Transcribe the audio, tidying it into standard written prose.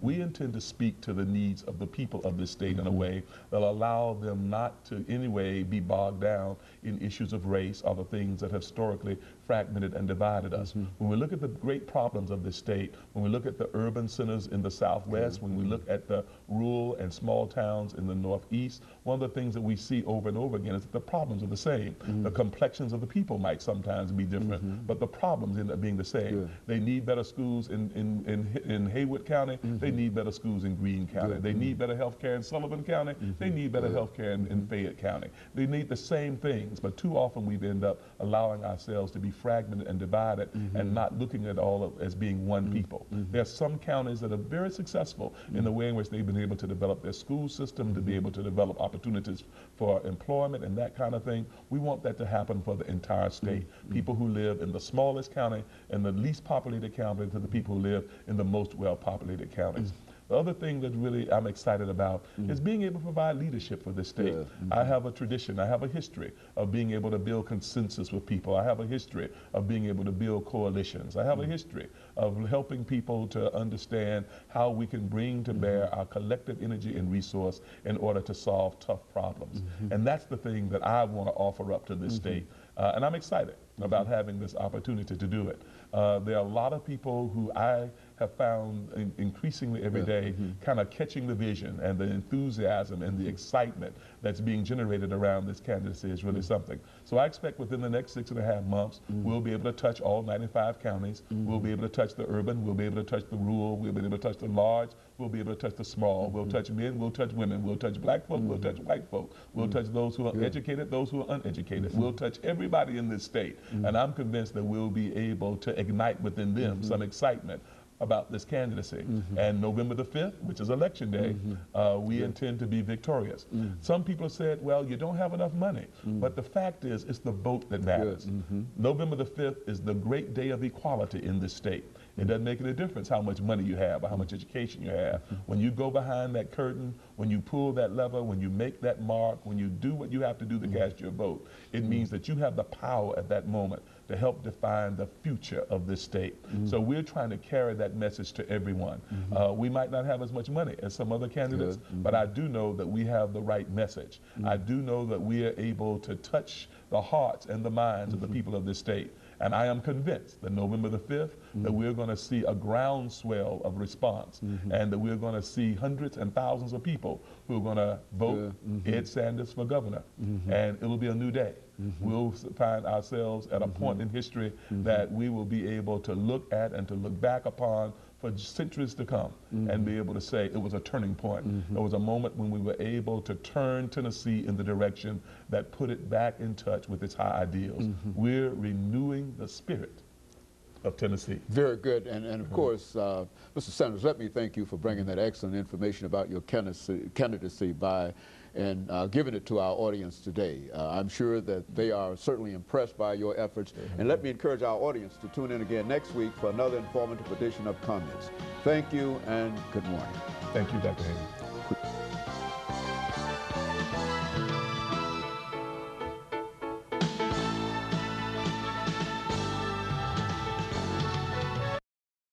We intend to speak to the needs of the people of this state in a way that will allow them not to in any way be bogged down in issues of race or the things that have historically fragmented and divided us. When we look at the great problems of this state, when we look at the urban centers in the Southwest, when we look at the rural and small towns in the Northeast, one of the things that we see over and over again is that the problems are the same. The complexions of the people might sometimes be different, but the problems end up being the same. They need better schools in Haywood County. They need better schools in Greene County. They need better health care in Sullivan County. They need better health care in Fayette County. They need the same things, but too often we end up allowing ourselves to be fragmented and divided and not looking at all as being one people. There are some counties that are very successful in the way in which they've been able to develop their school system, to be able to develop opportunities for employment and that kind of thing. We want that to happen for the entire state. People who live in the smallest county and the least populated county to the people who live in the most well-populated counties. The other thing that really I'm excited about is being able to provide leadership for this state. I have a tradition, I have a history of being able to build consensus with people. I have a history of being able to build coalitions. I have a history of helping people to understand how we can bring to bear our collective energy and resource in order to solve tough problems. And that's the thing that I want to offer up to this state. And I'm excited about having this opportunity to do it. There are a lot of people who I have found increasingly every day kind of catching the vision, and the enthusiasm and the excitement that's being generated around this candidacy is really something. So I expect within the next 6.5 months, we'll be able to touch all 95 counties. We'll be able to touch the urban, we'll be able to touch the rural, we'll be able to touch the large, we'll be able to touch the small, we'll touch men, we'll touch women, we'll touch black folk, we'll touch white folk, we'll touch those who are educated, those who are uneducated. We'll touch everybody in this state, and I'm convinced that we'll be able to ignite within them some excitement about this candidacy. And November the 5th, which is election day, we intend to be victorious. Some people have said, well, you don't have enough money. But the fact is, it's the vote that matters. November the 5th is the great day of equality in this state. It doesn't make any difference how much money you have or how much education you have. When you go behind that curtain, when you pull that lever, when you make that mark, when you do what you have to do to cast your vote, it means that you have the power at that moment to help define the future of this state. So we're trying to carry that message to everyone. We might not have as much money as some other candidates, but I do know that we have the right message. I do know that we are able to touch the hearts and the minds of the people of this state. And I am convinced that November the 5th, that we're going to see a groundswell of response, and that we're going to see hundreds and thousands of people who are going to vote Ed Sanders for governor. And it'll be a new day. We'll find ourselves at a point in history that we will be able to look at and to look back upon for centuries to come and be able to say it was a turning point. It was a moment when we were able to turn Tennessee in the direction that put it back in touch with its high ideals. We're renewing the spirit of Tennessee. Very good. And of course, Mr. Sanders, let me thank you for bringing that excellent information about your candidacy by and giving it to our audience today. I'm sure that they are certainly impressed by your efforts. And let me encourage our audience to tune in again next week for another informative edition of Comments. Thank you and good morning. Thank you, Dr. Haney.